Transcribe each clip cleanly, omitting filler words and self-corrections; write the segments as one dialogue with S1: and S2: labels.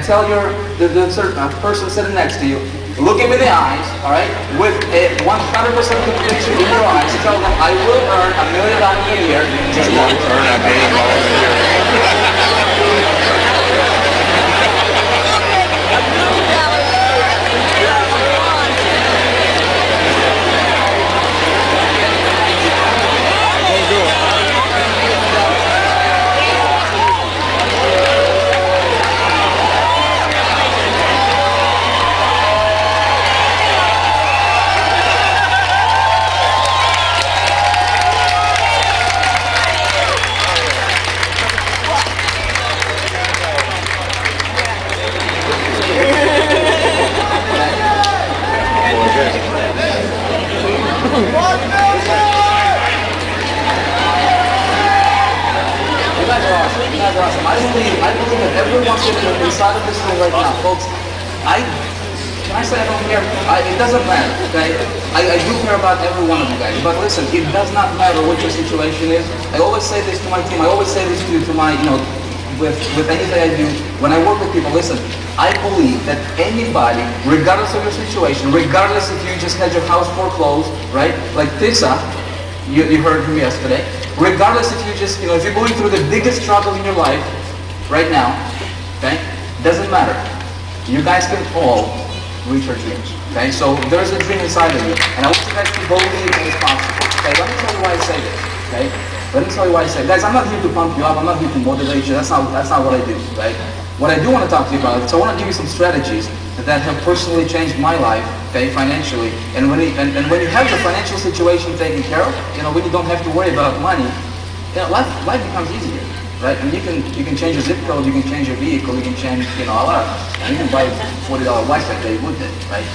S1: tell the certain person sitting next to you, look him in the eyes, all right, with a 100% conviction in your eyes, tell them, I will earn $1 million a year. Just earn $1 million a year. Awesome. I believe that everyone sitting inside of this room right now, folks, can I say I don't care? It doesn't matter, okay? I do care about every one of you guys, but listen, it does not matter what your situation is. I always say this to my team, I always say this to my, with anything I do, when I work with people, listen, I believe that anybody, regardless of your situation, regardless if you just had your house foreclosed, right? Like Tissa, you heard from yesterday, regardless if you just, if you're going through the biggest struggle in your life right now, okay, doesn't matter. You guys can all reach your dreams, okay? So there's a dream inside of you, and I want you guys to believe that it's possible, okay? Let me tell you why I say this, okay? Let me tell you why I say it. Guys, I'm not here to pump you up, I'm not here to motivate you, that's not what I do, right? What I do want to talk to you about, so I want to give you some strategies that have personally changed my life, okay, financially. And when you have your financial situation taken care of, when you don't have to worry about money, life becomes easier, right? And you can change your zip code, you can change your vehicle, you can change, a lot of stuff. And you can buy a $40 watch that they would, right?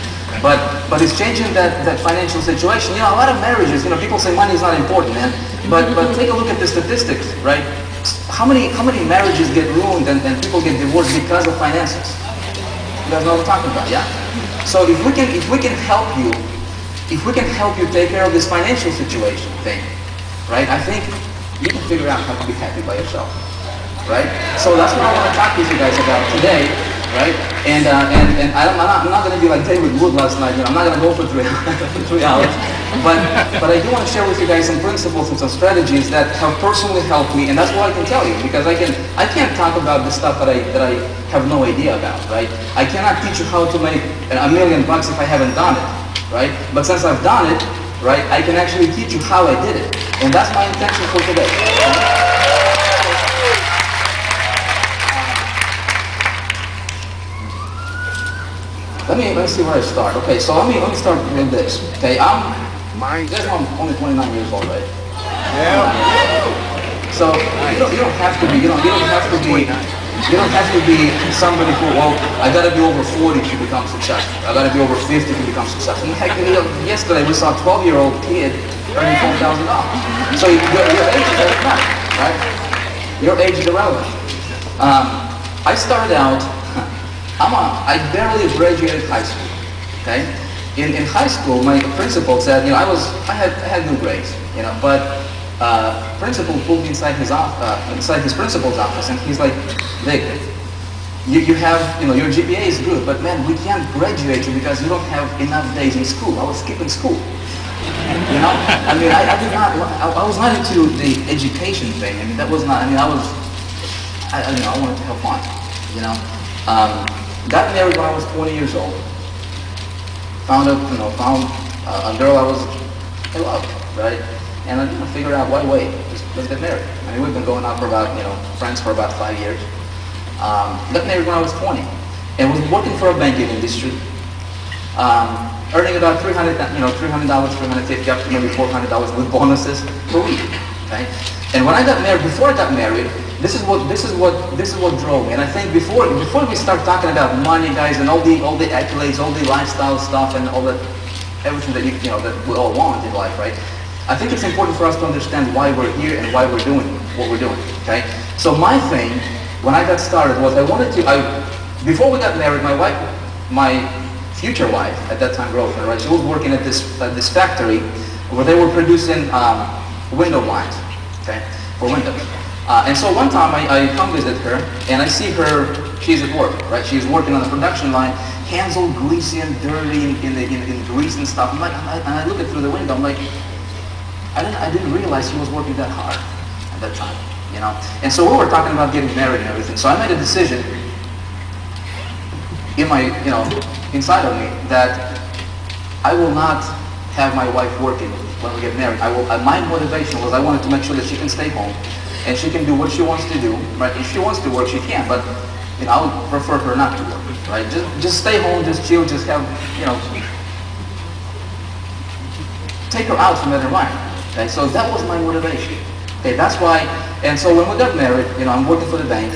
S1: But it's changing that financial situation. A lot of marriages, people say money is not important, man. But take a look at the statistics, right? How many marriages get ruined and people get divorced because of finances? You guys know what I'm talking about, yeah? So if we can help you take care of this financial situation thing, right? I think you can figure out how to be happy by yourself, right? So that's what I want to talk to you guys about today, right? And I'm not going to be like David Wood last night. I'm not going to go for 3 hours. But I do want to share with you guys some principles and some strategies that have personally helped me, and that's what I can tell you, because I can't talk about the stuff that I have no idea about, right? I cannot teach you how to make $1 million if I haven't done it, right? But since I've done it, right, I can actually teach you how I did it, and that's my intention for today. Let me see where I start. Okay, so let me start with this. Okay, you guys know I'm only 29 years old, right?
S2: Yeah.
S1: So you don't have to be somebody who, I gotta be over 40 to become successful. I gotta be over 50 to become successful. Heck, yesterday we saw a 12-year-old kid earning $12,000. So your age doesn't matter, right? Your age is irrelevant. I started out. I barely graduated high school, okay? In high school, my principal said, I had good grades, but principal pulled me inside his principal's office, and he's like, Vic, you have, your GPA is good, but man, we can't graduate you because you don't have enough days in school. I was skipping school, I was not into the education thing. That was not. I wanted to have fun, Got married when I was 20 years old. Found a girl I loved, right? And I figured out why wait. Let's get married. We've been going out for about, friends for about 5 years. Got married when I was 20, and was working for a banking industry, earning about $300, $350, up to maybe $400 with bonuses per week, right? And when I got married, before I got married, this is what drove me. And I think before we start talking about money, guys, and all the accolades, all the lifestyle stuff, and all that, everything that that we all want in life, right? I think it's important for us to understand why we're here and why we're doing what we're doing. Okay. So my thing, when I got started, was before we got married, my future wife at that time, girlfriend, right? She was working at this factory where they were producing window blinds, okay, for windows. And so one time I come visit her, and I see her, she's at work, right? She's working on the production line, hands all greasy and dirty in grease and stuff. I'm like, and I look at through the window, I'm like, I didn't realize she was working that hard at that time, you know? And so we were talking about getting married and everything. So I made a decision in my, you know, inside of me that I will not have my wife working when we get married. My motivation was I wanted to make sure that she can stay home and she can do what she wants to do, right? If she wants to work, she can, but you know, I would prefer her not to work, right? Just stay home, just chill, just have, you know, take her out from that environment. Okay, so that was my motivation. Okay, that's why. And so when we got married, you know, I'm working for the bank,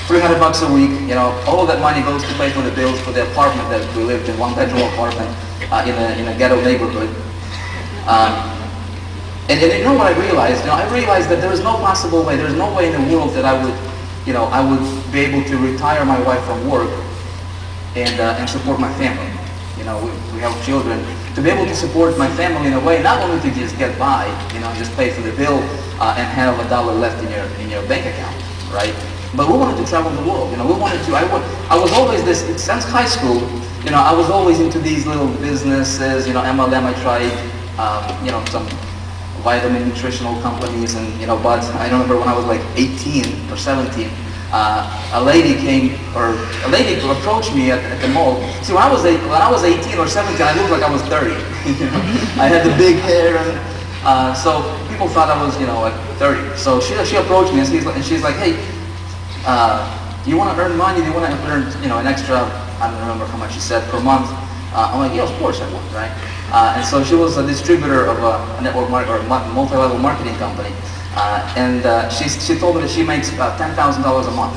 S1: $300 a week. You know, all of that money goes to pay for the bills for the apartment that we lived in, one-bedroom apartment in a ghetto neighborhood. And you know what I realized? You know, I realized that there is no possible way, there's no way in the world that I would, you know, I would be able to retire my wife from work and support my family. You know, we have children. To be able to support my family in a way, not only to just get by, you know, just pay for the bill and have $1 left in your bank account, right? But we wanted to travel the world. You know, we wanted to. I was always this since high school. You know, I was always into these little businesses. You know, MLM. I tried, you know, some vitamin nutritional companies, and you know, but I remember when I was like 18 or 17. A lady approached me at the mall. See, when I was 18 or 17, I looked like I was 30. You know? I had the big hair, and so people thought I was, you know, like 30. So she approached me, and she's like, hey, you want to earn money? Do you want to earn, you know, an extra? I don't remember how much she said per month. I'm like, yeah, of course I want, right? And so she was a distributor of a network or a multi-level marketing company. She told me that she makes about $10,000 a month,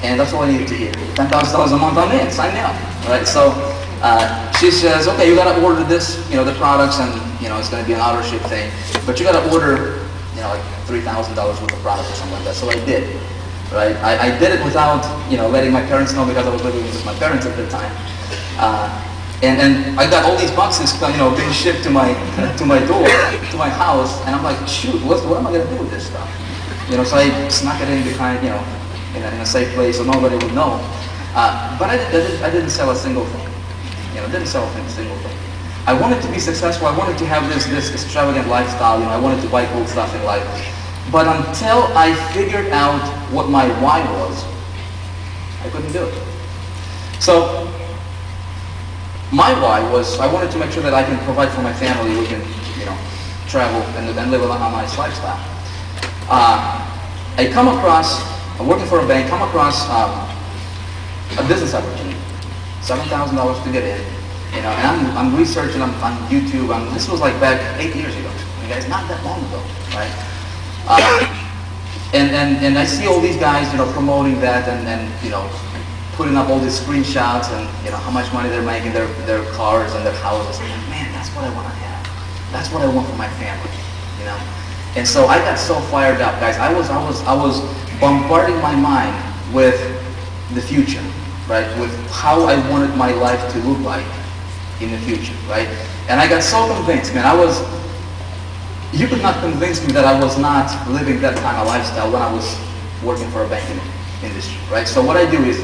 S1: and that's all I needed to hear. $10,000 a month, I'm in. Sign me up, right? So she says, okay, you gotta order this, you know, the products, and you know it's gonna be an auto ship thing, but you gotta order, you know, like $3,000 worth of products or something like that. So I did, right? I did it without, you know, letting my parents know because I was living with my parents at the time. And I got all these boxes, you know, being shipped to my door, to my house, and I'm like, shoot, what am I gonna do with this stuff? You know, so I snuck it in behind, you know, in a safe place so nobody would know. But I didn't sell a single thing. You know, didn't sell a single thing. I wanted to be successful. I wanted to have this extravagant lifestyle. You know, I wanted to buy cool stuff in life. But until I figured out what my why was, I couldn't do it. So my why was I wanted to make sure that I can provide for my family. We can, you know, travel and live a nice lifestyle. I'm working for a bank, come across a business opportunity, $7,000 to get in. You know, and I'm researching on YouTube. This was like back 8 years ago. You guys, not that long ago, right? And I see all these guys, you know, promoting that and you know, putting up all these screenshots and you know how much money they're making, their cars and their houses. I'm like, man, that's what I want to have. That's what I want for my family, you know. And so I got so fired up, guys. I was bombarding my mind with the future, right? With how I wanted my life to look like in the future, right? And I got so convinced, man. You could not convince me that I was not living that kind of lifestyle when I was working for a banking industry, right? So what I do is,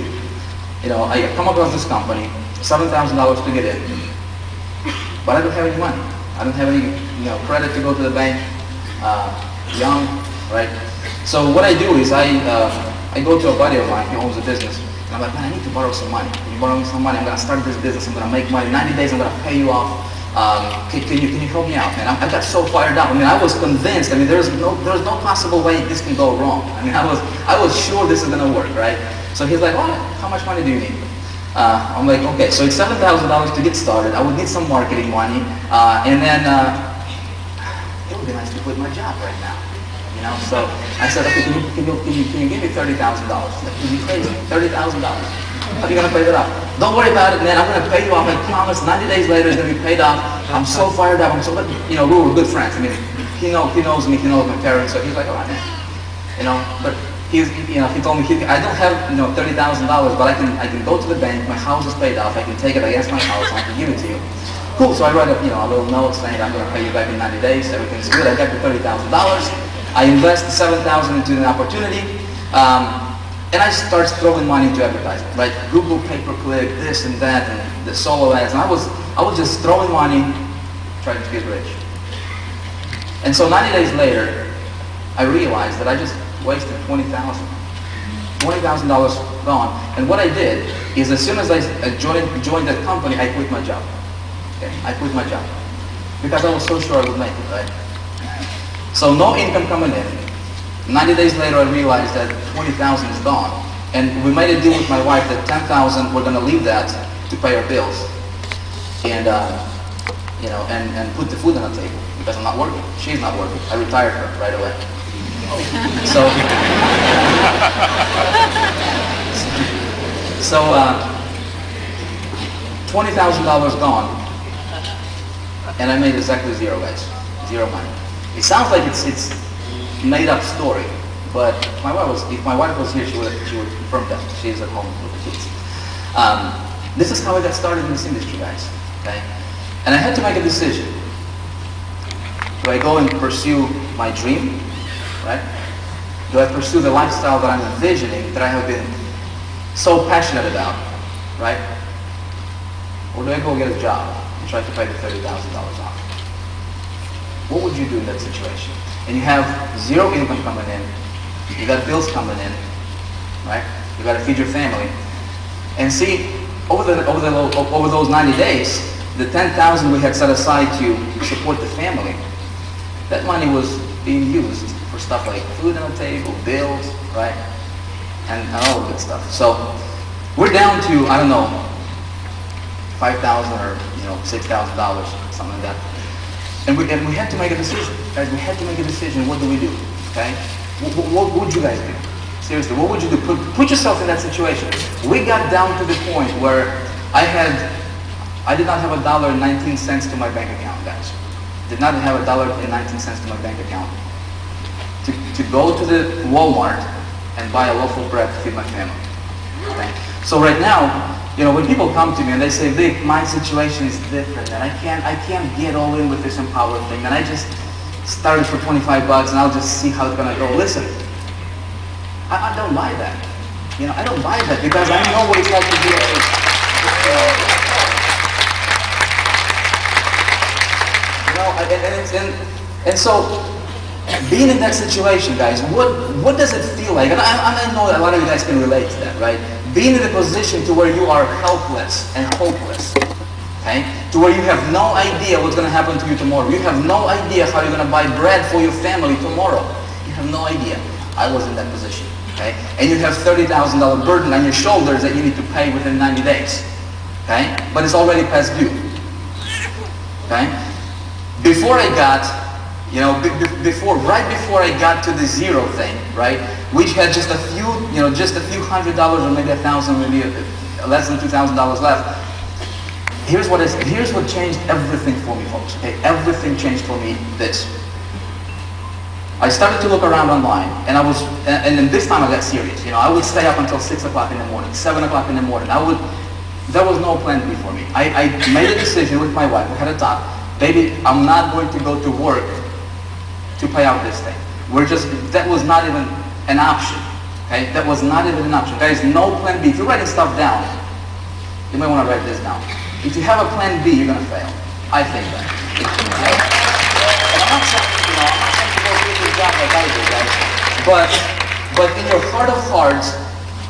S1: you know, I come across this company, $7,000 to get in, but I don't have any money. I don't have any, you know, credit to go to the bank, young, right? So what I do is I go to a buddy of mine, he owns a business, and I'm like, man, I need to borrow some money. Can you borrow me some money? I'm gonna start this business, I'm gonna make money. 90 days, I'm gonna pay you off. Can you help me out, man? I got so fired up. I mean, I was convinced. I mean, there's no possible way this can go wrong. I mean, I was sure this is gonna work, right? So he's like, oh, how much money do you need? I'm like, okay, so it's $7,000 to get started. I would need some marketing money, and then it would be nice to quit my job right now, you know. So I said, okay, can you give me $30,000? You'd be crazy, $30,000. How are you gonna pay that off? Don't worry about it, man. I'm gonna pay you off. I promise. 90 days later, it's gonna be paid off. I'm so fired up. You know, we were good friends. I mean, he knows me. He knows my parents. So he's like, all right, man. You know, but he told me I don't have, you know, $30,000, but I can go to the bank. My house is paid off. I can take it against my house and I can give it to you. Cool. So I write up, you know, a little note saying I'm gonna pay you back in 90 days. Everything's good. I got the $30,000. I invest the $7,000 into an opportunity. And I started throwing money into advertising, right? Google pay-per-click, this and that, and the solo ads. And I was just throwing money, trying to get rich. And so 90 days later, I realized that I just wasted $20,000 gone. And what I did is, as soon as I joined that company, I quit my job. Okay? I quit my job because I was so sure I would make it, right? So no income coming in. 90 days later, I realized that 20,000 is gone. And we made a deal with my wife that 10,000, we're going to leave that to pay our bills. And, you know, and put the food on the table because I'm not working. She's not working. I retired her right away. So, $20,000 gone. And I made exactly zero, guys. Zero money. It sounds like it's made up story, but if my wife was here, she would confirm that. She's at home with the kids. This is how I got started in this industry, guys. Okay, and I had to make a decision. Do I go and pursue my dream, right? Do I pursue the lifestyle that I'm envisioning, that I have been so passionate about, right? Or do I go get a job and try to pay the $30,000 off? What would you do in that situation? And you have zero income coming in, you got bills coming in, right? You got to feed your family. And see, over those 90 days, the $10,000 we had set aside to support the family, that money was being used for stuff like food on the table, bills, right? And all of that stuff. So we're down to, I don't know, $5,000 or $6,000, something like that. And we had to make a decision, guys. We had to make a decision. What do we do? Okay? What would you guys do? Seriously, what would you do? Put yourself in that situation. We got down to the point where I did not have $1.19 to my bank account, guys. Did not have $1.19 to my bank account to go to the Walmart and buy a loaf of bread to feed my family. Okay? So right now, you know, when people come to me and they say, Vic, my situation is different, and I can't get all in with this Empower thing, and I just started for 25 bucks and I'll just see how it's gonna go. Listen, I don't buy that. You know, I don't buy that because I know what it's like to be and so being in that situation, guys, what does it feel like? And I know a lot of you guys can relate to that, right? Being in a position to where you are helpless and hopeless, okay? To where you have no idea what's going to happen to you tomorrow. You have no idea how you're going to buy bread for your family tomorrow. You have no idea. I was in that position, okay? And you have $30,000 burden on your shoulders that you need to pay within 90 days, okay? But it's already past due, okay? Before I got, right before I got to the zero thing, right? Which had just a few $100 or maybe $1,000, maybe less than $2,000 left. Here's what changed everything for me, folks. Okay, everything changed for me. This. I started to look around online, and then this time I got serious. You know, I would stay up until 6 o'clock in the morning, 7 o'clock in the morning. There was no plan B for me. I made a decision with my wife. We had a talk. Baby, I'm not going to go to work to pay out this thing. That was not even an option. Okay? That was not even an option. There is no plan B. If you're writing stuff down, you may want to write this down. If you have a plan B, you're going to fail. I think that. Okay? And I'm not saying to go do your job like I do, guys. But in your heart of hearts,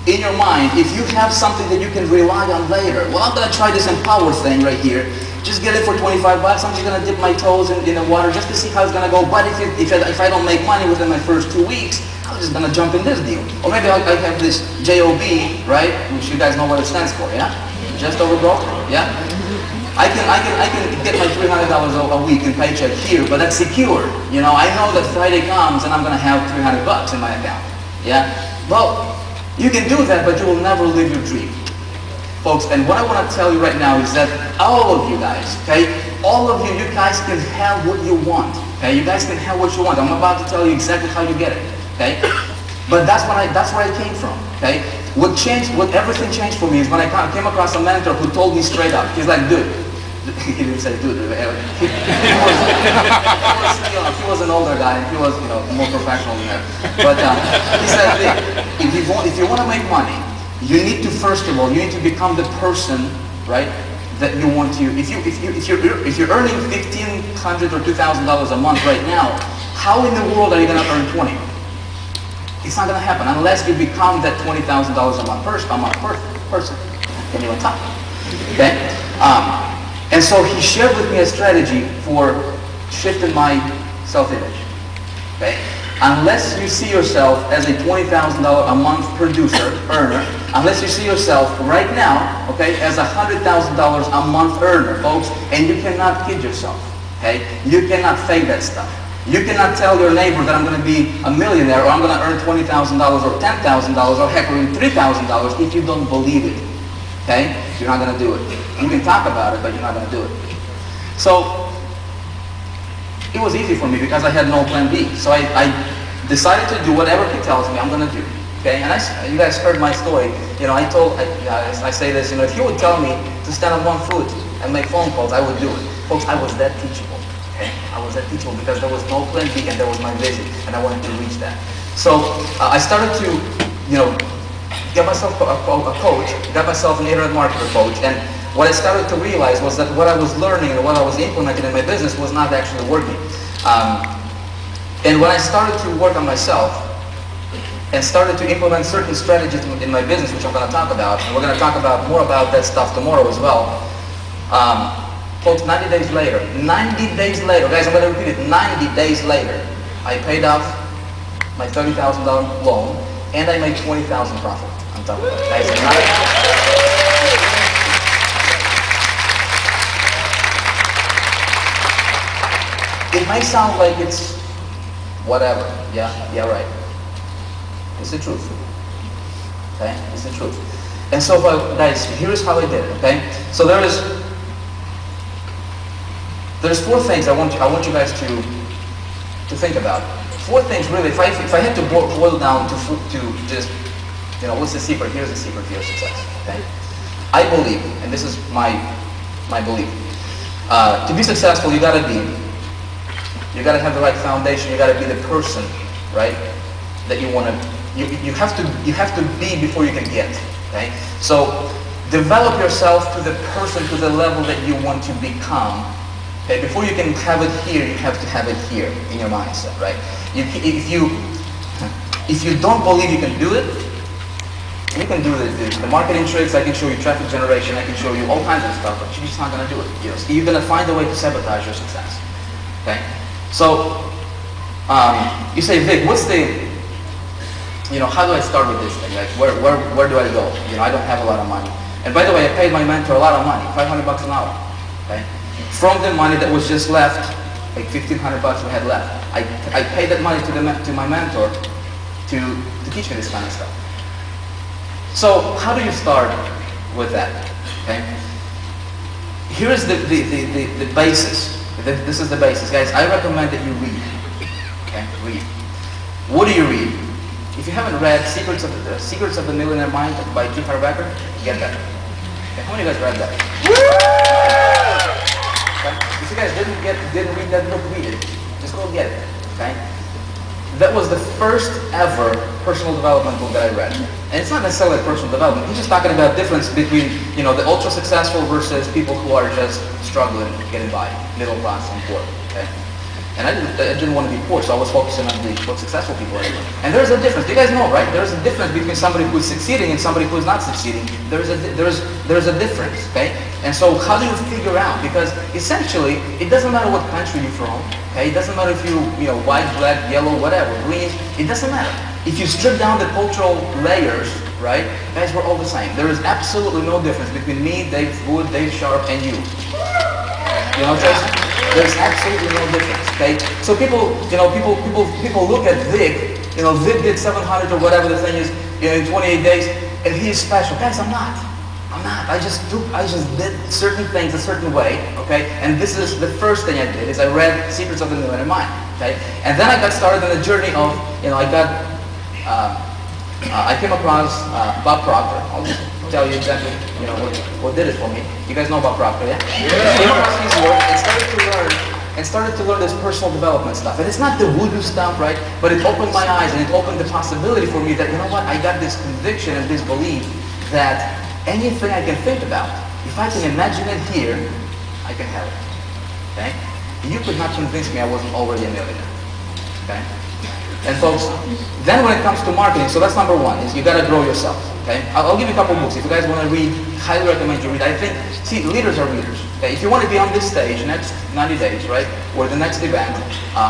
S1: in your mind, if you have something that you can rely on later, well, I'm going to try this Empower thing right here. Just get it for 25 bucks. I'm just going to dip my toes in the water just to see how it's going to go. But if I don't make money within my first 2 weeks, I'm just going to jump in this deal. Or maybe I have this JOB, right? Which you guys know what it stands for, yeah? Just over broke, yeah? I can get my $300 a week in paycheck here, but that's secure. You know, I know that Friday comes and I'm going to have 300 bucks in my account, yeah? Well, you can do that, but you will never live your dream. Folks, and what I want to tell you right now is that all of you guys, okay, all of you guys can have what you want, okay? You guys can have what you want. I'm about to tell you exactly how you get it, okay? But that's where I came from, okay? What everything changed for me is when I came across a mentor who told me straight up, he's like, dude, he didn't say dude. He was an older guy, and he was, more professional than that. But he said, if you want to make money, you need to, first of all, you need to become the person, right, that you want to. If you're earning $1,500 or $2,000 a month right now, how in the world are you going to earn 20? It's not going to happen unless you become that $20,000 a month person. Can you on top? Okay. And so he shared with me a strategy for shifting my self-image. Okay? Unless you see yourself as a $20,000 a month producer, earner, unless you see yourself right now, okay, as a $100,000 a month earner, folks, and you cannot kid yourself. Okay? You cannot fake that stuff. You cannot tell your neighbor that I'm going to be a millionaire, or I'm going to earn $20,000 or $10,000 or heck, or even $3,000 if you don't believe it. Okay? You're not going to do it. You can talk about it, but you're not going to do it. So, it was easy for me because I had no plan B. So I decided to do whatever he tells me I'm going to do. Okay? And you guys heard my story. I say this, if he would tell me to stand on one foot and make phone calls, I would do it. Folks, I was that teachable. Okay? I was that teachable because there was no plan B and there was my vision, and I wanted to reach that. So, I started to, get myself a coach, got myself an internet marketer coach, and what I started to realize was that what I was learning and what I was implementing in my business was not actually working. And when I started to work on myself and started to implement certain strategies in my business, which I'm going to talk about, and we're going to talk about more about that stuff tomorrow as well. Folks, 90 days later, guys, I'm going to repeat it, 90 days later, I paid off my $30,000 loan, and I made $20,000 profit on top of that. It may sound like it's whatever. Yeah, right. It's the truth. Okay? It's the truth. And so, guys, here's how I did it. Okay? So there's 4 things I want you guys to think about. 4 things really. If I had to boil down to just, what's the secret? Here's the secret to your success. Okay? I believe, and this is my belief. To be successful, you gotta have the right foundation. You gotta be the person, right, that you want to. You have to be before you can get. Okay. So develop yourself to the person, to the level that you want to become. Okay. Before you can have it here, you have to have it here in your mindset, right? If you don't believe you can do it, you can do the marketing tricks. I can show you traffic generation. I can show you all kinds of stuff, but you're just not going to do it. You're going to find a way to sabotage your success. Okay. So, you say, Vic, what's the, how do I start with this thing? Like, where do I go? I don't have a lot of money. And by the way, I paid my mentor a lot of money, $500 an hour. Okay? From the money that was just left, like $1,500 we had left, I paid that money to my mentor to teach me this kind of stuff. So, how do you start with that? Okay? Here is the basis. This is the basis, guys. I recommend that you read. Okay, read. What do you read? If you haven't read Secrets of the Millionaire Mind by T. Harv Eker, get that. Okay, how many of you guys read that? Okay. If you guys didn't read that book, read it. Just go get it. Okay. That was the first ever personal development book that I read. And it's not necessarily personal development. He's just talking about the difference between, the ultra successful versus people who are just struggling, getting by, middle class and poor. Okay? And I didn't want to be poor, so I was focusing on what successful people are doing. And there's a difference. You guys know, right? There's a difference between somebody who is succeeding and somebody who is not succeeding. There's a difference, okay? And so how do you figure out? Because essentially, it doesn't matter what country you're from, okay? It doesn't matter if you're white, black, yellow, whatever, green. It doesn't matter. If you strip down the cultural layers, right? Guys, we're all the same. There is absolutely no difference between me, Dave Wood, Dave Sharp, and you. You know what I'm saying? There's absolutely no difference, okay? So people look at Vic, Vic did 700 or whatever the thing is, in 28 days, and he's special. Guys, I'm not. I just did certain things a certain way, okay? And this is the first thing I did, is I read Secrets of the Millionaire Mind, okay? And then I got started on the journey of, I came across Bob Proctor. I'll tell you exactly, what did it for me. You guys know about Proctor, yeah? Came across his work and started to learn this personal development stuff. And it's not the voodoo stuff, right? But it opened my eyes and it opened the possibility for me that, you know what, I got this conviction and this belief that anything I can think about, if I can imagine it here, I can have it. Okay? You could not convince me I wasn't already a millionaire. Okay? And folks, then when it comes to marketing, so that's number one, is you gotta grow yourself. Okay? I'll give you a couple books. If you guys want to read, highly recommend you read. I think, see, leaders are leaders. Okay? If you want to be on this stage next 90 days, right, or the next event,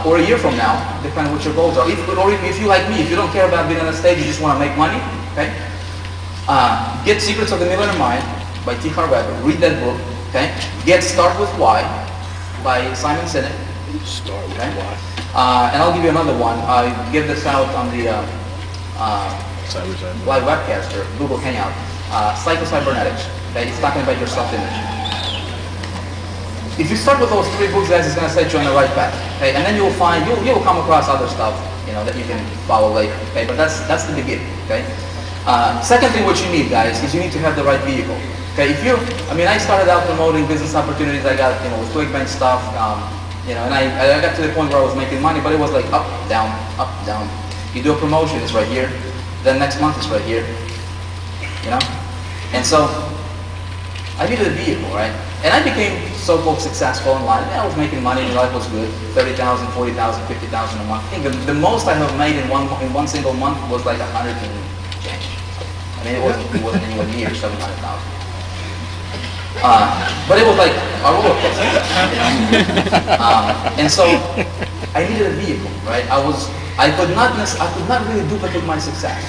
S1: or a year from now, depending on what your goals are, or if you like me, if you don't care about being on the stage, you just want to make money, okay? Get Secrets of the Millionaire Mind by T. Harv Eker. Read that book. Okay? Get Start with Why by Simon Sinek.
S2: Start with Why.
S1: And I'll give you another one. I give this out on the live webcast or Google Hangout. Psycho-Cybernetics. Okay? It's talking about your self-image. If you start with those three books, guys, it's going to set you on the right path. Okay? And then you'll find, you'll come across other stuff, that you can follow later. Okay? But that's the beginning. Okay? Second thing what you need, guys, is you need to have the right vehicle. Okay, I started out promoting business opportunities. I got, with ClickBank stuff, and I got to the point where I was making money, but it was like up, down, up, down. You do a promotion, it's right here. Then next month it's right here. And so, I needed a vehicle, right? And I became so-called successful in life. I was making money, and life was good. 30,000, 40,000, 50,000 a month. I think the most I have made in one single month was like 100 and change. It wasn't anywhere near 700,000. But it was like a roller coaster. And so I needed a vehicle, right? I could not really duplicate my success,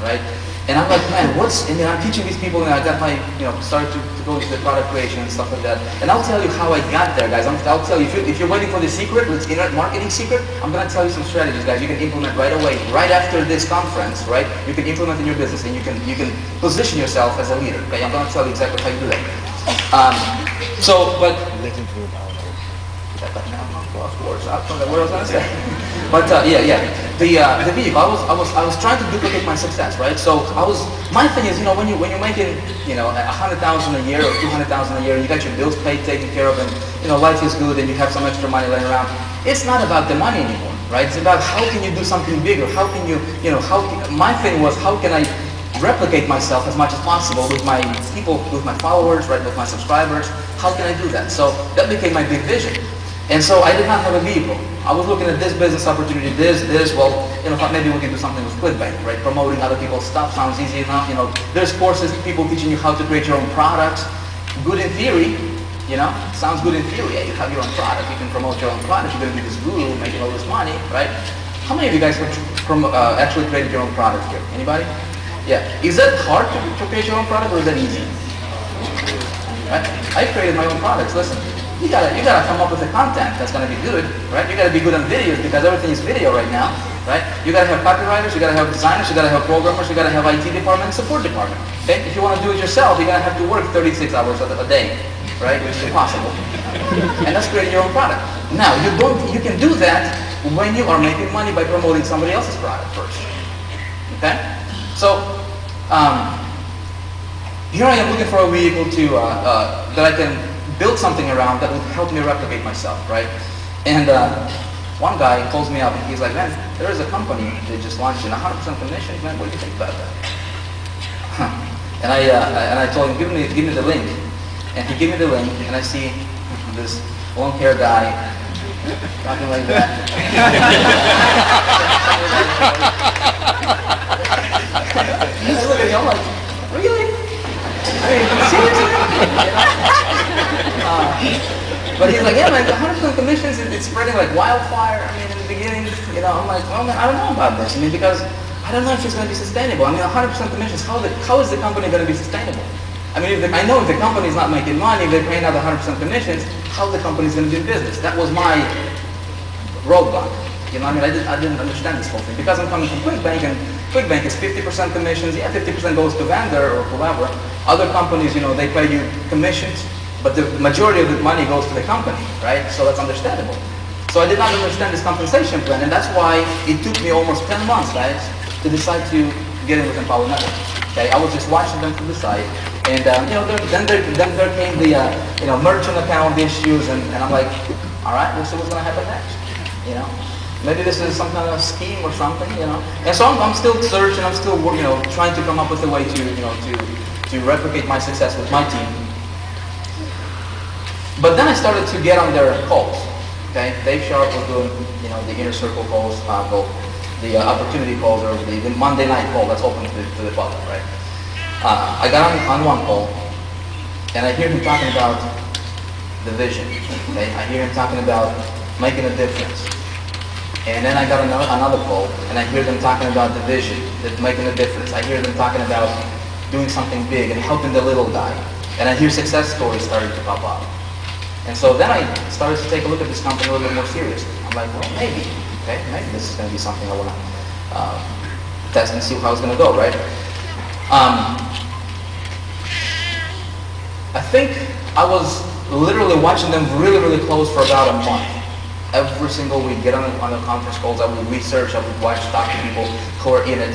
S1: right? And I'm like, man, and then I'm teaching these people, and I got my, started to go into the product creation and stuff like that. And I'll tell you how I got there, guys. I'll tell you, if you're waiting for the secret, this internet marketing secret, I'm going to tell you some strategies, guys, you can implement right away, right after this conference, right? You can implement in your business, and you can position yourself as a leader, okay? I'm going to tell you exactly how you do that. What I was going to say. But the vehicle. I was trying to duplicate my success, right? So my thing is, when you're making, 100,000 a year or 200,000 a year, you got your bills paid, taken care of, and life is good, and you have some extra money laying around. It's not about the money anymore, right? It's about how can you do something bigger? How can you, my thing was, how can I replicate myself as much as possible with my people, with my followers, right, with my subscribers? How can I do that? So that became my big vision. And so I did not have a vehicle. I was looking at this business opportunity, well, thought maybe we can do something with ClickBank, right? Promoting other people's stuff sounds easy enough, There's courses, people teaching you how to create your own products. Good in theory, sounds good in theory. Yeah, you have your own product, you can promote your own product, you're going to be this guru making all this money, right? How many of you guys have actually created your own product here? Anybody? Yeah. Is that hard to create your own product, or is that easy? Right? I created my own products. Listen, you gotta come up with the content that's gonna be good, right? You gotta be good on videos because everything is video right now, right? You gotta have copywriters, you gotta have designers, you gotta have programmers, you gotta have IT department, support department. Okay? If you want to do it yourself, you're gonna have to work 36 hours a day, right? Which is impossible. And that's creating your own product. Now, you can do that when you are making money by promoting somebody else's product first. Okay? So, here I am looking for a vehicle that I can build something around that would help me replicate myself, right? And one guy calls me up and he's like, man, there is a company that just launched in 100% commission. Man, what do you think about that? And I told him, give me the link. And he gave me the link, and I see this long-haired guy talking like that. And I look at him, I'm like, really? Seriously? But he's like, yeah, man, the 100% commissions, it's spreading like wildfire. In the beginning, I'm like, well, man, I don't know about this. Because I don't know if it's going to be sustainable. 100% commissions, how is the company going to be sustainable? I know if the company is not making money, if they're paying out 100% commissions, how the company is going to do business? That was my roadblock. I didn't understand this whole thing. Because I'm coming from ClickBank, and ClickBank is 50% commissions. Yeah, 50% goes to vendor or whoever. Other companies, they pay you commissions, but the majority of the money goes to the company, right? So that's understandable. So I did not understand this compensation plan, and that's why it took me almost 10 months, guys, to decide to get in with Empower Network. Okay, I was just watching them from the side, and then there came the merchant account issues, and I'm like, all right, we'll see what's going to happen next. Maybe this is some kind of scheme or something. And so I'm still searching, I'm still trying to come up with a way to replicate my success with my team. But then I started to get on their calls. Okay, Dave Sharp was doing the inner circle calls, the opportunity calls, or the Monday night call that's open to the public, right? I got on one call, and I hear him talking about the vision. Okay, I hear him talking about making a difference. And then I got another call, and I hear them talking about the vision, that making a difference. I hear them talking about doing something big and helping the little guy. And I hear success stories starting to pop up. And so then I started to take a look at this company a little bit more seriously. I'm like, well, maybe this is going to be something I want to test and see how it's going to go, right? I think I was literally watching them really, really close for about a month. Every single week, get on the conference calls, I would research, I would watch, talk to people who are in it.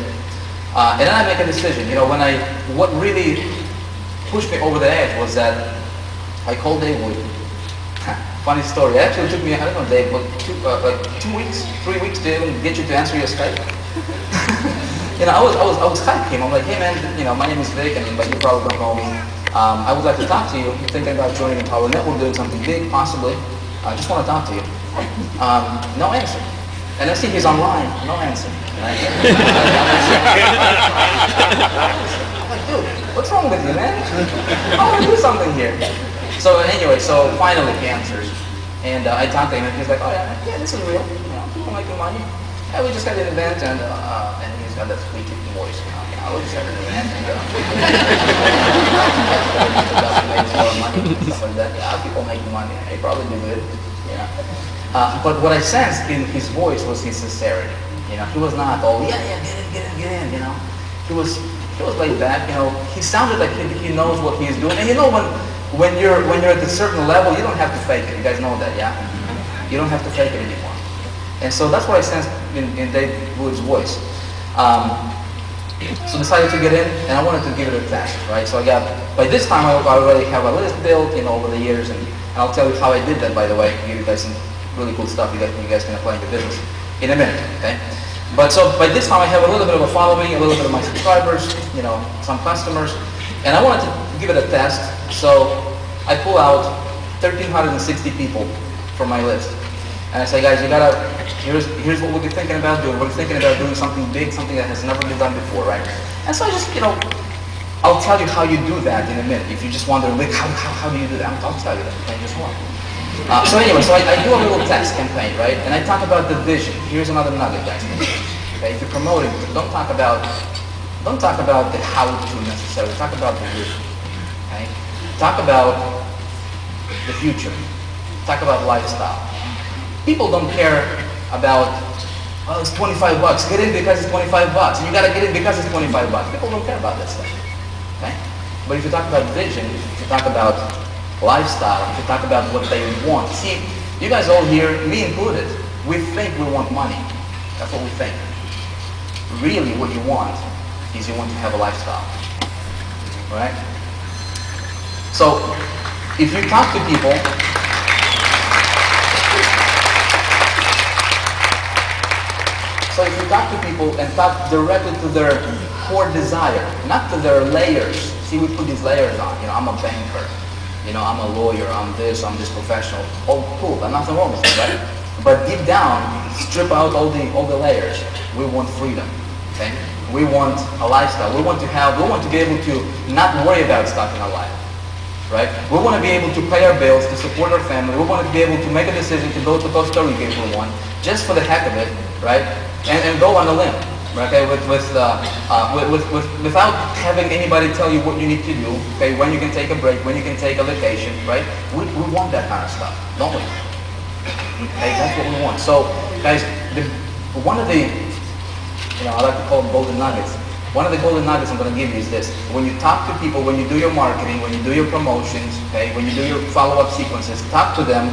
S1: And then I make a decision. What really pushed me over the edge was that I called Dave Wood. Funny story. It actually took me, I don't know, Dave, but 2 weeks, 3 weeks to even get you to answer your Skype. I was Skyping him. I'm like, hey man, my name is Vic, but you probably don't know me. I would like to talk to you. I'm thinking about joining Empower Network, doing something big, possibly. I just want to talk to you. No answer. And I see he's online. No answer. I'm like, dude, what's wrong with you, man? I want to do something here. So anyway, finally he answers. And I talked to him, and he's like, oh yeah, this is real. People making money. Yeah, we just had an event, and he's got that squeaky voice. We just had an event, and stuff like that. Yeah, people making money. They probably do good. But what I sensed in his voice was his sincerity. He was not all, get in. He was laid back. He sounded like he knows what he's doing. And when you're at a certain level, you don't have to fake it. You guys know that, yeah? You don't have to fake it anymore. And so that's what I sensed in Dave Wood's voice. So decided to get in, and I wanted to give it a test, right? So by this time I already have a list built, over the years, and I'll tell you how I did that, by the way. Give you guys some really cool stuff you guys can apply in your business in a minute, okay? But so by this time I have a little bit of a following, a little bit of my subscribers, some customers, and I wanted to give it a test. So I pull out 1,360 people from my list. And I say, guys, here's what we're thinking about doing. We're thinking about doing something big, something that has never been done before, right? And so I just, I'll tell you how you do that in a minute. If you just wonder, like, how do you do that? I'll tell you that, okay, just one. So anyway, I do a little test campaign, right? And I talk about the vision. Here's another nugget, guys. Okay, if you're promoting, don't talk about the how-to necessarily. Talk about the vision. Okay? Talk about the future. Talk about lifestyle. People don't care about, well, it's 25 bucks. Get in because it's 25 bucks. And you gotta get in because it's 25 bucks. People don't care about that stuff. Okay? But if you talk about vision, if you talk about lifestyle, if you talk about what they want. See, you guys all here, me included, we think we want money. That's what we think. Really what you want is you want to have a lifestyle. Right? So, if you talk to people, and talk directly to their core desire, not to their layers. See, we put these layers on. I'm a banker. I'm a lawyer, I'm this professional. Oh, cool, there's nothing wrong with that, right? But deep down, strip out all the layers. We want freedom, okay? We want a lifestyle. We want to be able to not worry about stuff in our life, right? We want to be able to pay our bills, to support our family. We want to be able to make a decision to go to Costa Rica if we want, just for the heck of it, right? And go on a limb. Okay, without having anybody tell you what you need to do, okay, when you can take a break, when you can take a vacation, right? We want that kind of stuff, don't we? Okay, that's what we want. So, guys, one of the, I like to call them golden nuggets. One of the golden nuggets I'm going to give you is this. When you talk to people, when you do your marketing, when you do your promotions, okay, when you do your follow-up sequences, talk to them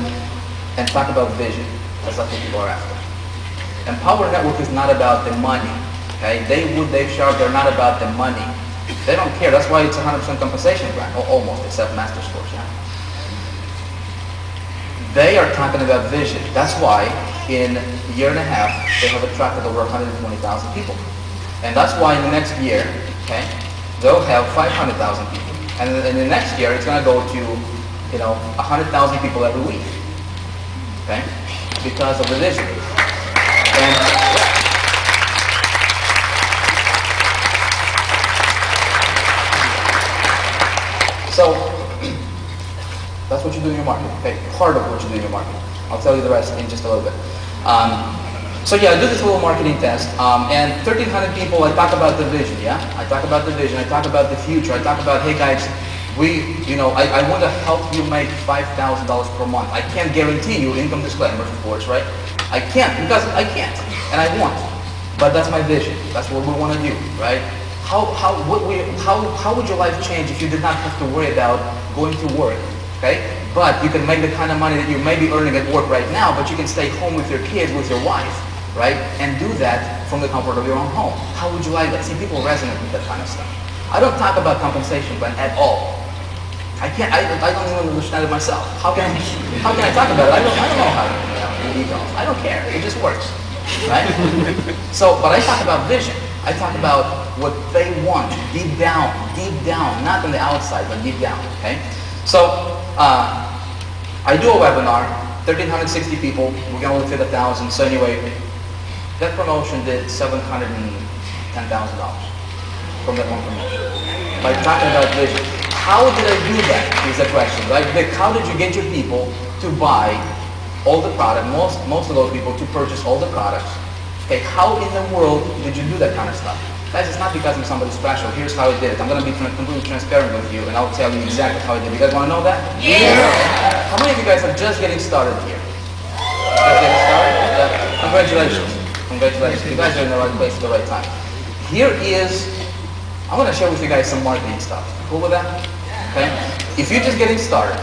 S1: and talk about vision. That's what people are after. Empower Network is not about the money. Okay? Dave Wood, Dave Sharp, they're not about the money. They don't care. That's why it's 100% compensation plan, or almost, except master's course, yeah. They are talking about vision. That's why in a year and a half, they have attracted over 120,000 people. And that's why in the next year, okay, they'll have 500,000 people. And in the next year, it's going to go to, 100,000 people every week. Okay? Because of the vision. And so, that's what you do in your marketing. Okay? Part of what you do in your marketing. I'll tell you the rest in just a little bit. So yeah, I do this little marketing test, and 1,300 people, I talk about the vision, yeah? I talk about the vision, I talk about the future, I talk about, hey guys, I want to help you make $5,000 per month. I can't guarantee you income disclaimers, of course, right? I can't, because I can't, and I won't. But that's my vision. That's what we want to do, right? How would your life change if you did not have to worry about going to work, okay? But you can make the kind of money that you may be earning at work right now, but you can stay home with your kids, with your wife, right? And do that from the comfort of your own home. How would you like that? See, people resonate with that kind of stuff. I don't talk about compensation plan at all. I don't even understand it myself. How can I talk about it? I don't know how to details. I don't care. It just works, right? So, but I talk about vision. I talk about what they want deep down, not on the outside, but deep down. Okay. So, I do a webinar. 1,360 people. We're going to fit 1,000. So anyway, that promotion did $710,000 from that one promotion. By talking about vision. How did I do that is the question, right? How did you get your people to buy all the product, most of those people to purchase all the products? Okay, how in the world did you do that kind of stuff? Guys, it's not because I'm somebody special. Here's how I did it. I'm going to be completely transparent with you, and I'll tell you exactly how I did it. You guys want to know that? Yeah! How many of you guys are just getting started here? Just getting started? Yeah. Congratulations. Congratulations. You guys are in the right place at the right time. Here is, I'm going to share with you guys some marketing stuff. Cool with that? Okay? If you're just getting started,